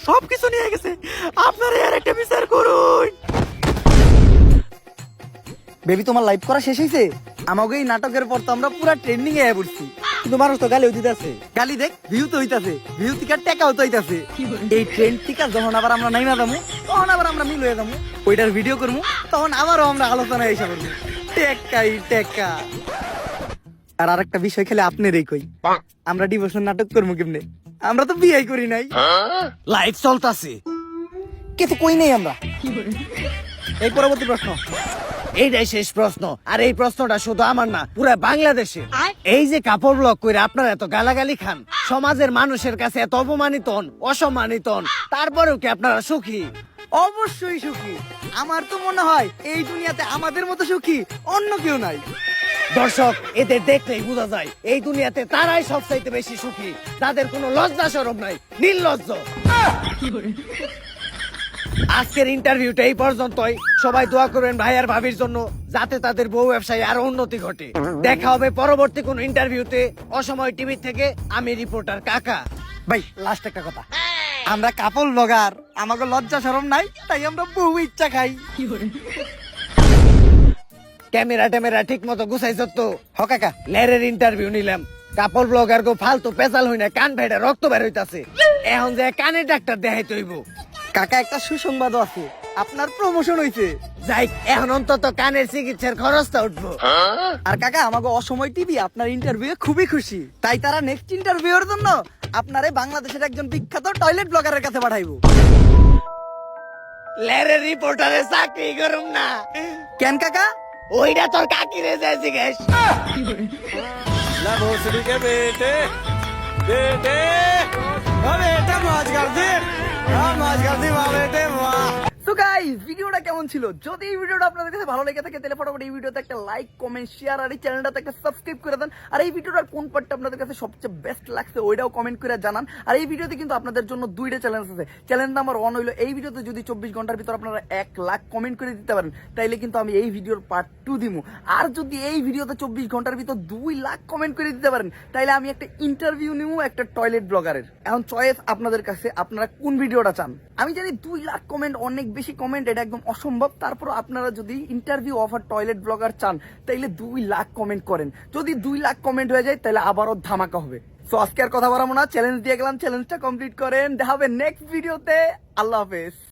সবকিছু নিয়ে গেছে, আপনারা এর একটা বিচার করুন। বেবি তোমার লাইভ করা শেষ হয়েছে? আমাকে এই নাটকের পর তো আমরা পুরা ট্রেন্ডিং এ পড়ছি। কিন্তু মানুষ তো গালি দিতেছে। গালি দেখ, ভিউ তো হইতাছে, ভিউ থেকে টাকাও তো হইতাছে। এই ট্রেন্ড থেকে যখন আবার আমরা নাইমা যাবো, তখন আবার আমরা মিল হয়ে যাবো, ওইটার ভিডিও করবো, তখন আবারও আমরা আলোচনা এসে করবো। টেকাই টেকা। আর আরেকটা বিষয় খেলে আপনারই কই, আমরা ডিভোর্সের নাটক করবো কেমনে? আমরা তো বিয়ে করি নাই। লাইভ চলতাছে, কিছু কই নাই আমরা। এই পরবর্তী প্রশ্ন। এইটাই শেষ প্রশ্ন। আর এই প্রশ্নটা শুধু আমার না, পুরো বাংলাদেশে। এই যে কাপড় ব্লক করে আপনারা এত গালাগালি খান, সমাজের মানুষের কাছে এত অপমানিত হন, অসম্মানিত হন, তারপরেও কি আপনারা সুখী? অবশ্যই সুখী। আমার তো মনে হয় এই দুনিয়াতে আমাদের মতো সুখী অন্য কেউ নাই। দর্শক, এদের দেখলেই বোঝা যায় এই দুনিয়াতে তারাই সবচাইতে বেশি সুখী, তাদের কোনো লজ্জা শরম নাই, নির্লজ্জ। আজকের ইন্টারভিউটা এই পর্যন্তই। সবাই দোয়া করবেন ভাই আর ভাবির জন্য, যাতে তাদের বউ ব্যবসায় আরো উন্নতি ঘটে। দেখা হবে পরবর্তী কোন ইন্টারভিউতে। অসময় টিভি থেকে আমি রিপোর্টার কাকা। ভাই লাস্ট একটা কথা, আমরা কাপল ব্লগার, আমাকে লজ্জা শরম নাই, তাই আমরা বহু ইচ্ছা খাই। ক্যামেরা ট্যামেরা ঠিক মতো গুছাইছ তো? হ কাকা। লেরের ইন্টারভিউ নিলাম, কাপড় ব্লগার গো ফালতু পেঁচাল হই না, কান ফেটে রক্ত বের হইতাছে। এখন যে কানের ডাক্তার দেখাইতে হইব। কাকা একটা সুসংবাদও আছে, আপনার প্রমোশন হইছে। যাই, এখন অন্তত কানের চিকিৎসার খরচটা উঠবো। আর কাকা আমাকে অসময় টিভি আপনার ইন্টারভিউ খুবই খুশি, তাই তারা নেক্সট ইন্টারভিউ এর জন্য আপনারে বাংলাদেশের একজন বিখ্যাত টয়লেট ব্লগারের কাছে পাঠাইবো। লেরের রিপোর্টারে চাকরি করুম না। কেন কাকা? ওইটা তোর কাকিরে যায় জিজ্ঞেস। भोसड़ी के बेटे बेटे बेटा मौज कर दी, मौज कर दी वाह बेटे वाह। সো গাইস, ভিডিওটা কেমন ছিল? যদি এই ভিডিওটা আপনাদের কাছে ভালো লেগে থাকে তাহলে ফটাফট এই ভিডিওতে একটা লাইক, কমেন্ট, শেয়ার আর এই চ্যানেলটাতে একটা সাবস্ক্রাইব করে দেন। আর এই ভিডিওটার কোন পার্টটা আপনাদের কাছে সবচেয়ে বেস্ট লাগছে ওইটাও কমেন্ট করে জানান। আর এই ভিডিওতে কিন্তু আপনাদের জন্য দুইটা চ্যালেঞ্জ আছে। চ্যালেঞ্জ নাম্বার 1 হলো, এই ভিডিওতে যদি 24 ঘন্টার ভিতর আপনারা 1 লাখ কমেন্ট করে দিতে পারেন তাইলে কিন্তু আমি এই ভিডিওর পার্ট 2 দিমু। আর যদি এই ভিডিওতে 24 ঘন্টার ভিতর 2 লাখ কমেন্ট করে দিতে পারেন তাইলে আমি একটা ইন্টারভিউ নিমু একটা টয়লেট ব্লগারের। এখন চয়েস আপনাদের কাছে, আপনারা কোন ভিডিওটা চান। আমি জানি 2 লাখ কমেন্ট অনেক বেশি কমেন্ট, এটা একদম অসম্ভব। তারপর আপনারা যদি ইন্টারভিউ অফার টয়লেট ব্লগার চান তাইলে 2 লাখ কমেন্ট করেন। যদি 2 লাখ কমেন্ট হয়ে যায় তাহলে আবারও ধামাকা হবে। সো আজকে আর কথা বাড়াবো না, চ্যালেঞ্জ দিয়ে গেলাম, চ্যালেঞ্জটা কমপ্লিট করেন। দেখা হবে নেক্সট ভিডিওতে। আল্লাহ হাফেজ।